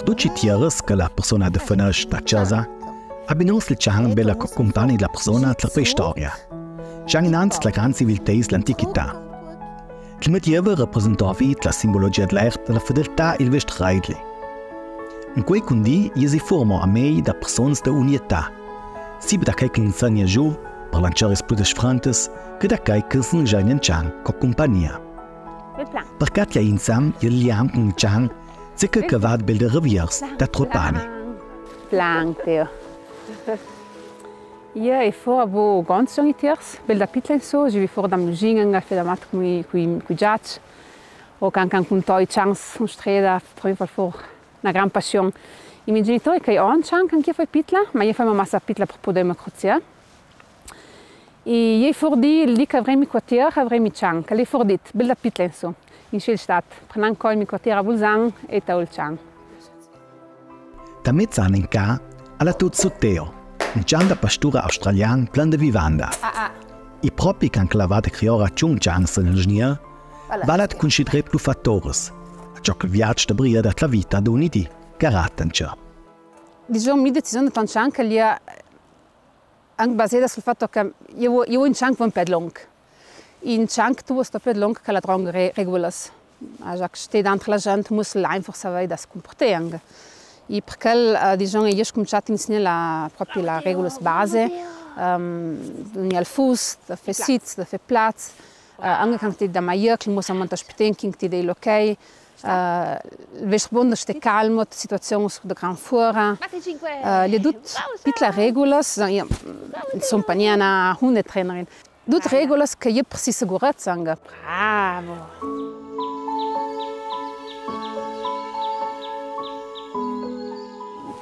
duci tieres che la persona definisce da casa, abbinos il Chang bella compagni la persona tra preistoria. Chang innanzi la gran civiltà l'antichità. Il Medievo rappresentava la simbologia dell'arte della fedeltà e il vestreidli. In quei condi si formò a mei da persone da unità, sia da che insegna giù per lanciare spudes frontes, che da che si ingegna Chang con compagnia. Perché ti insam il liam con Chang, se che va bel de reviers da tropani. Plan, Theo. Ja, ich fahre aber ganz junge Tiers, bel da Pitlen so, ich will vor da Musingen, ich da mat qui jazz. O can con toi chance un strada, trovo for una gran passion. I miei genitori che ho chance anche fai pitla, ma io fai massa pitla per poter crozia. E io for di il che avrei mi quartier, avrei mi chance, che le for dit, bel da Pitlen so. In Schilstadt, prenan coi mi quartier a Bulzang e taul chance. Da mezz'anni in ca, alla tutto Teo. Un Chang da pastura australiana plan de vivanda. I propri can clavate criora Chung Chang nell'ingegner, valat considere più fattores. A ciò che il viaggio da bria da la vita da uniti, garantisce. Diciamo, mia decisione di Chang che è anche basata sul fatto che io in Chang un po' lungo. In Chang tu sto più lungo che la droga regolas. Also, steht entre la gente muss einfach saber das comportare. E perché diciamo io ho cominciato a insegnare proprio la regola base, il fus, da fare sitz, da fare platz, anche da maier, che muss man das bedenken, die dei okay, il buon ste calmo, die Situation da gran fuora, le tut pitla regolas, sono paniana Hundetrainerin, tut regolas che io per sicurezza anche. Bravo.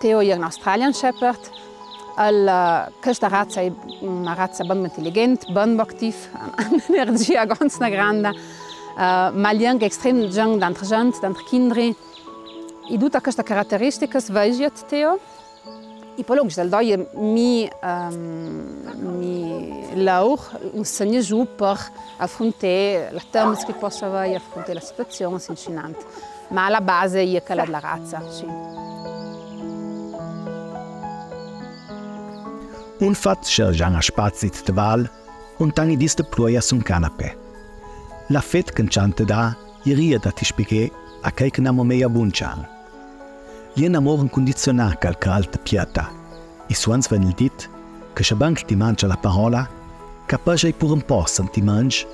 Theo è un Australian Shepherd. Questa razza è una razza ben intelligente, ben attiva, un'energia ganz grande, ma è anche estremamente giovane d'altre gente, d'altre kindri. E tutte queste caratteristiche svegliano Theo. E poi mi lavoro insegna giù per affrontare la tema che posso avere, affrontare la situazione sincinante. Ma alla base è quella della razza. Sì. Un fat scergian a spazit de val, un tangi dis de ploia sun canapè. La fet che chante da, iria da ti spieghe a che namo meia buncian. Li un amor incondizionato calca alta pieta. I suons ven il dit, che shabank ti mangia la parola, capace ai pur un po' senti mangia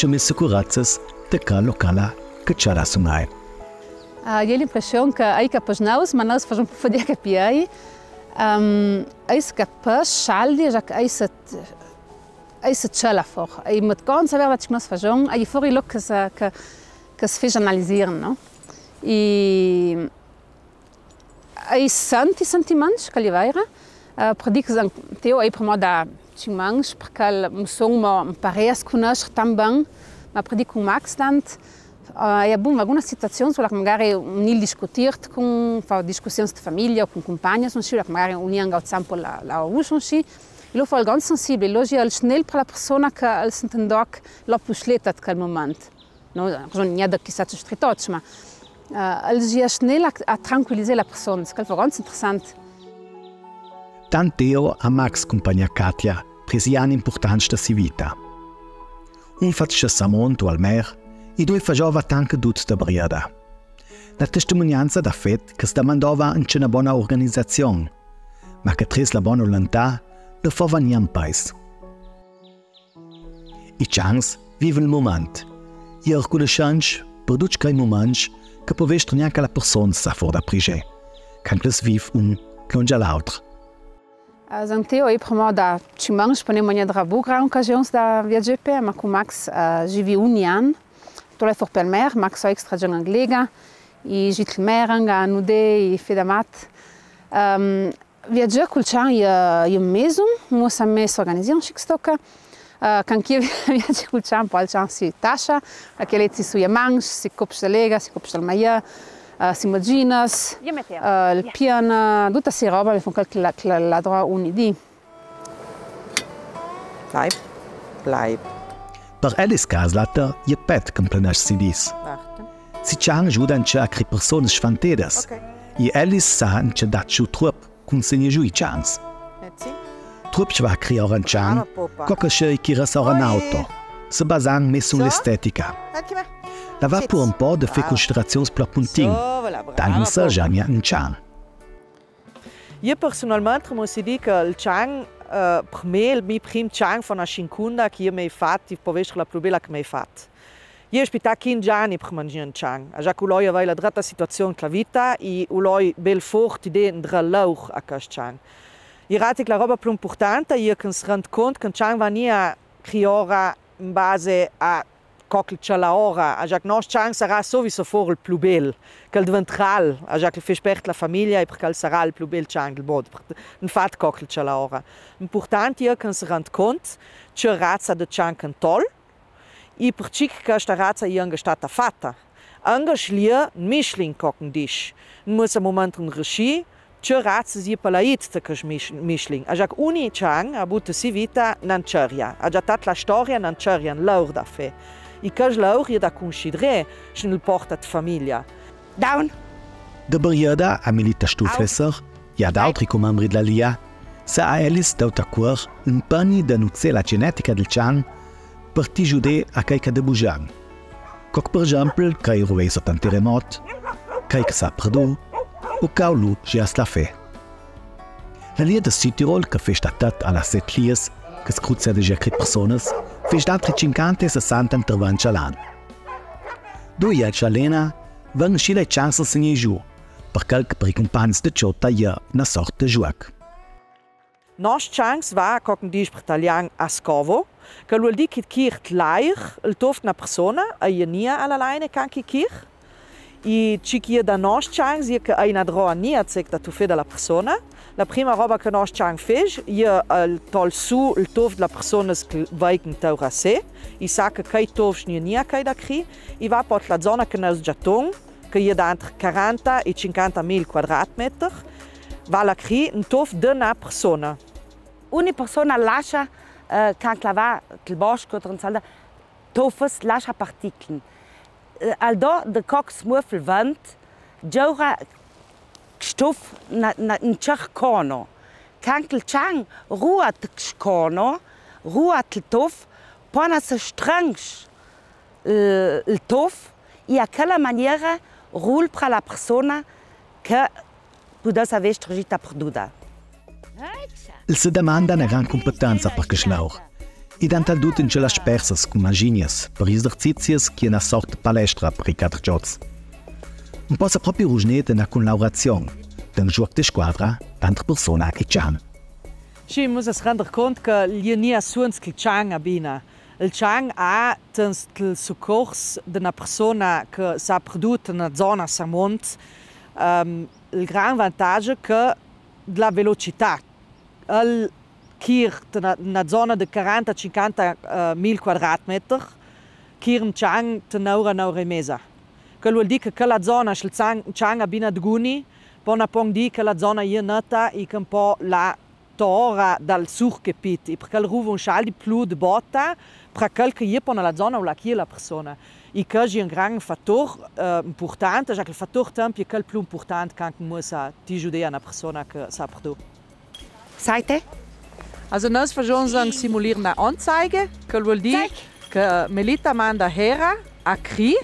mil sicurazzas de ca locala che c'ha da sunai. Io ho l'impressione che ai capace naus, ma naus facciamo un po' di capiai. Eis capace schaldi, ai se cella for. Ai mit ganz aber was ich muss verjong, ai for i look que se analisieren, no? E ai sentiments que li vaira. Predico san Theo ai per mo da chimans perché un song mo pares conoscer também, ma predico Max land. E bom, alguma situação sulla che magari non discutiert con discussioni di famiglia o con compagni, sulla che magari uniamo al sampo la usci. E lo fa ganz sensibile, lo è schnell per la persona che al sentendoc lo puslet quel momento. No, non è da chissà che strittoc, ma è schnell a tranquillizzare la persona, che è ganz interessant. Tant Theo a Max compagnia Katja, presian importante da si vita. Un faccia samonto al mer, e due faceva tanto tutto da briada. La testimonianza da fet che sta mandava in una buona organizzazione, ma che tres la buona volontà lo fa vaniam pais. I chans vive il momento. E alcune chance produce quei momenti che può essere neanche la persona sa fuori da prige, che vive un clongia l'altro. San Theo è per me da cimans, poniamo ogni drabo, gran occasioni da viaggiare, ma con Max vivi un anno. Tole for per mer, Max so extra giang anglega, i gitl meranga, nude, i fedamat. Viaggiare col cian è un mese, mo sa mes organizziamo schistoka. Kan chi viaggia col cian, poi al cian si tascia, che lezzi sui manch, si copsta lega, si copsta il maia, si immaginas, il piano, tutta si roba, mi fa qualche ladro un'idea. Bleib. Per Alice Caslater je pet che plenash si dis. Si Chang giudan a cri personas fantedas. E Alice sa c'è dato trup con segni giù i chans. Trup ci va a creare un chan, qualche scei che ressora in auto, se basang messo l'estetica. La va pur un po' de fe considerazioni per puntin, tanto sa già un chan. Io personalmente posso dire che il chan per me il mio primo chan von a Shinkunda che io mi ho fatto, può essere la più bella che mi ho fatto. Io ho aspettato 15 anni per mangiare un chan. Già che lui aveva la dritta situazione con la vita e lui bel forte idea di lauch a questo chan. Io rati che la roba più importante è che si rende conto che un chan va non a creare in base a cocktail la ora, già che il nostro chan sarà sowieso fuori il più bello, che il diventerà, già che fa parte della famiglia e perché sarà il più bel chan del mondo. Infatti cocktail la ora. L'importante è che si rende conto che la razza del chan è toll e perché questa razza è stata fatta. Anche se un Michelin kochen dish, muss a momento un regie, che razza si palaid che Michelin. Già che ogni chan ha avuto si vita non c'era, ha già la storia non c'era, un laur da fe. E che laur è da considerare nel porta di famiglia. Down. Da perioda a Melita Stuflesser e ad altri membri della LIA, sa a Alice dauta cuor un pani da nutze la genetica del chan per ti giude a caica de bujan. Coc per esempio, cai ruei sotto un terremot, caica sa perdu, o caulu gias la fe. La LIA de Südtirol, che fe statat alla set lies, che scruzia de jacret personas, fece d'altri 50-60 interventi all'anno. 2 anni all'ena, vengono le chance se ne giù, per qualche per i compagni di ciota è una sorta di gioco. Nostra chance va a cocken dish per italiano a scovo, che vuol dire che kirt lair, il toft una persona, a nia alla line can che kirt. E ci che da nostra chance è che una droga nia da tu fai della persona. La prima roba che nostra chance fece è il tol su il toft della persona che veiken taura se, e sa che kai toft nia kai da cri, e va per la zona che nos giaton, che è da entre 40 e 50.000 quadratmeter, va la cri un toft de una persona. Una persona lascia kan clavar il bosco transalda tofes lascia particoli. Al do de cox muffel vent giora stoff na cercono. Kan il chang ruat scono, ruat il tof, pona se strangs il tof e a quella maniera rul pra la persona che pudes aver stragita perduta. Il si demanda una gran competenza per questo e danno tutti in quelle spersas come ingegnes per esercizios che è una sorta di palestra per i 4 giorni. Non posso proprio rugginare una collaborazione d'un gioco di squadra tra persone e chan. Ci muss si rendere conto che gli non è solo il chan abbina. Il chan ha il soccorso di una persona che si è prodotta in una zona samont il gran vantaggio che la velocità. Il kirt na zona de 40-50 mil quadratmeter, kirm chang te naura e mesa. Che vuol dire che la zona il chang abina dguni, pona pong di che la zona è nata e che un po' la tora dal surgepit, perché il ruvo un schal di più di botta, per quel che è pona la zona o la chi la persona. E che è un gran fattore importante, già che il fattore tempo è quel più importante che musa ti giudea una persona che sa perdu. Seite? Also noi facciamo una simulierende Anzeige, che vuol dire che Melita manda hera a cri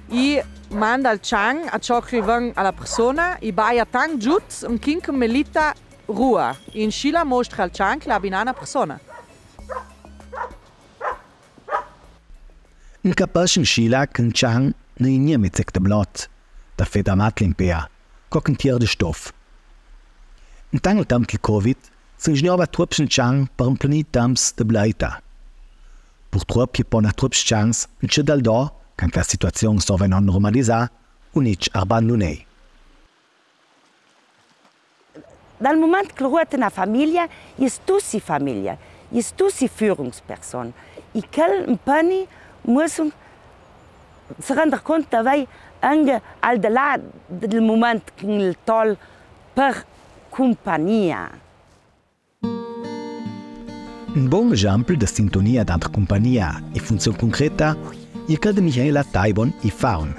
e manda il chang a ciò che viene alla persona e baia tang giut un king che Melita rua. In Scila mostra il chang la binana persona. Un capace in Scila che un chang non è mit de blot, da fe da matlimpea, cocken tier de stoff. In tangel temp del Covid, s'ingeniava trups chang per un planit temps de blaita. Purtroppo je pona trups changs in c'è dal do, quand la situazione sova non normalizzata, unic abbandonei. Dal momento che ruota una famiglia, è tutti famiglia, è tutti Führungsperson. E quel pani muss si rendere conto che anche al di là del momento che il tol per compagnia. Un buon esempio di sintonia tra compagnia e funzione concreta è quello di Michaela Taibon e Faun.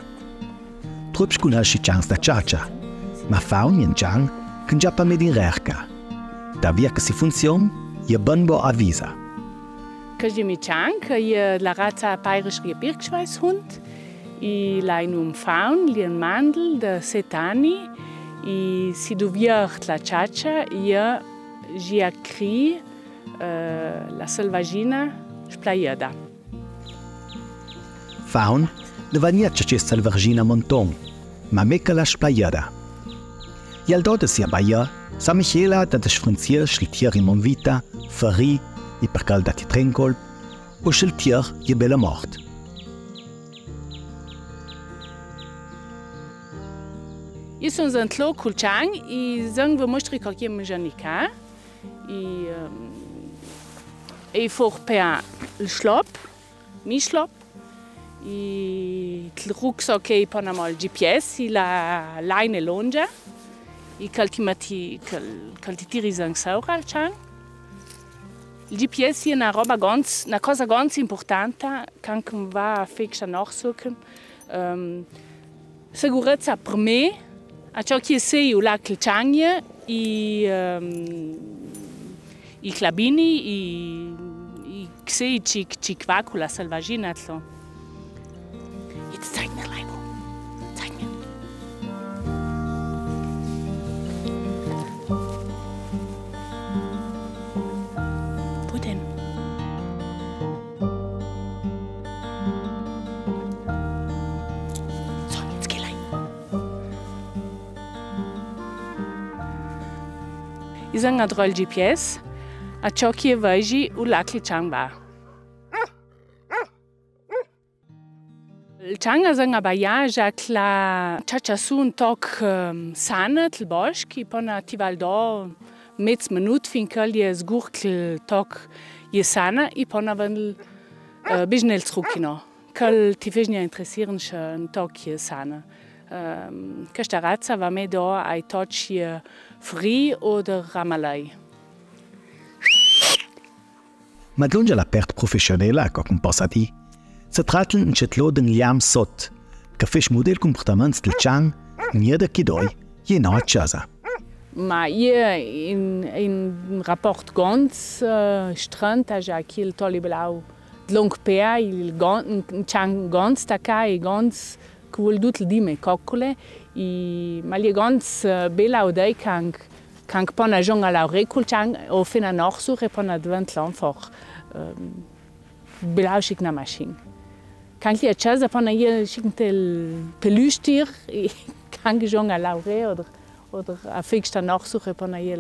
Trups conosce chance da Chacha Ma faun in Chang kan già pa med in rerca. Da via che si funziona, je banbo avvisa. Kajimi Chang je la razza bayerische Gebirgsschweißhund. I lainum faun, li un mandel de 7 anni. I si duviert la chacha, je gia cri la selvagina splayada. Faun ne va niente che selvagina monton, ma mecca la splayada. I al dote sia baia, sa Michela da desfranzier schlitier in monvita, ferri, i percaldati trencol, o schlitier je bella mort. I sunt zantlo kulchang i zang vă mostri kokiem janika i for per schlop mi schlop i rucksack i panamal GPS i la line lonja i kaltitiri zang saural chang il GPS è una cosa ganz importante kan va fixa nachsuchen sicurezza per me a ciò che sei la Kilchangje, i clabini, i sei cikvaku la selvagina tlo. Jetzt zeig mir Leibo. Zeig mir. Wo denn? So, jetzt geh rein. I zang adrol GPS, a ciò che vegi u la Kilchang ba. Il Chang zang abaya jak la chachasun tok sana tel bosch, i pona tival do metz minut finkel je zgurkl tok je sana, i pona vandel bijnel trukino. Kal ti vejnja interesieren schon tok je sana. Questa razza va me do ai toci fri oder ramalai. Ma lunge la pert professionella, com possa di, se tratteln in cetloden liam sot, che fisch model comportaments del Chang, nieder kidoi, je na casa. Ma in rapport ganz strand, a ja kiel tolli blau dlong per, il Chang ganz takai, ganz cool dutel di me coccole, ma li ganz bella odei kank pona jonga la rekulchang o fina nachsuche pona dvent einfach belauschig na maschine. Kank li a casa pona hier schicktel pelüstir, kank jonga la oder a fixta nachsuche pona hier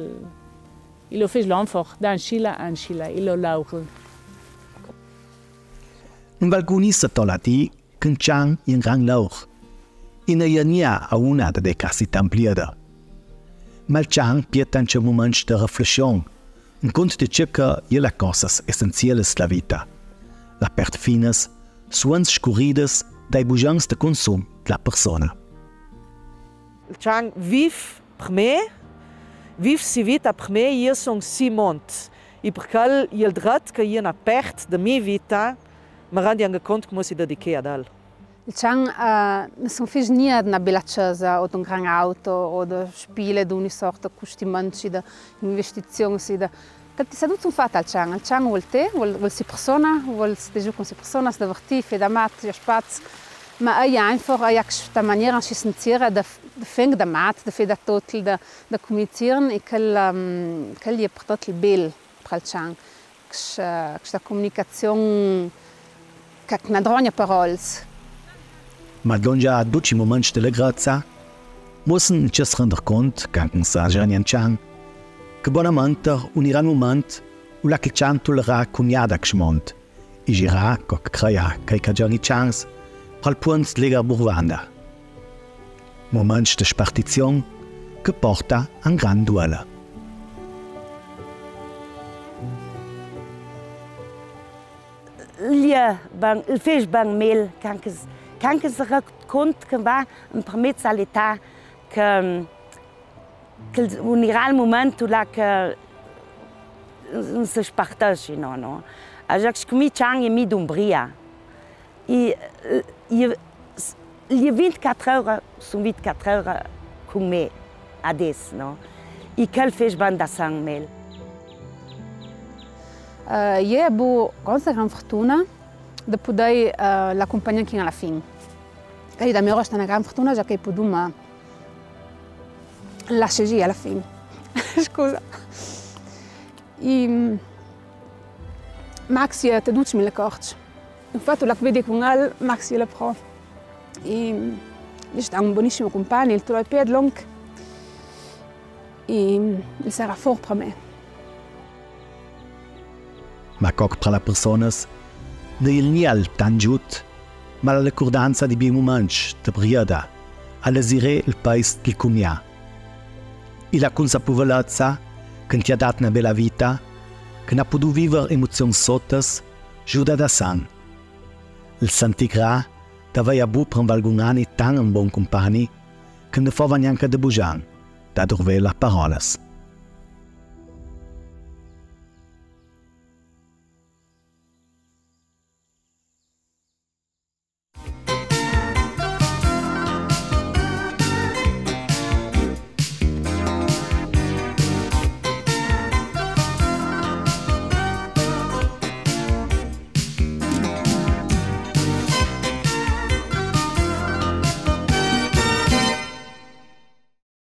ilo fisch einfach dan schila an schila ilo laurel. Un valgunista tolati când Chang in rang lauch. Ina iania a una de casita ampliada. Mal Chang pietan ce moment de reflexion, în cont de ce că la cosas essenziales la vita. La pert finas, suans scurridas dai bujans de consum de la persona. Chang vive si vita per me, io son si mont. I perché il drat che io na pert de mi vita, ma randi anche conto come si dedica ad al. Il Chang non fez niente na bella casa o un gran auto o da spiele di ogni sorta costimenti da investizioni da che ti sadut un fatto al Chang. Il Chang vuol si persona, vuol stare con si persona, si divertir, da mat, ja spaz. Ma è einfach sta maniera si sentire da feng da mat, da fe da total da comunicare e che gli è portato il bel per il Chang. Questa comunicazione che non ha parole. Ma donja a duci momenti de la grazia, mussen ci render cont, cancan sa Janian Chang, che bonamente unirà un moment u la che Chang tolerà cuniada gschmont, e girà coc crea che Jani Changs, pal punt lega burvanda. Momenti de spartizione che porta an gran duella. Il fisch bang mel kanke se racont che va un permezzo all'età che unirà il momento là che non si spartage no. A già che mi Chang e mi d'Umbria. Gli 24 ore sono 24 ore con me. adesso, no? E quel fece ben da sang mel. Io ho una gran fortuna di poter l'accompagnare fino alla fine. E da me è una gran fortuna già che posso lasciare alla fine. Scusa. E Maxi te duce me le corci. Infatti la vedi con lui, Maxi le pro. E è un buonissimo compagno, il trovo più lungo. E il sarà forte per me. Ma coc per le persone non è niente tan giusto, ma la ricordanza di bei momenti di briada, a desirare il paese che comia. E la consapevolezza che ti ha dato una bella vita, che ha potuto vivere emozioni sottas, aiuta da san. Il sentirà che aveva bu per alcuni anni tan un buon compagno, che ne fa neanche de bugian, da dorve le parole.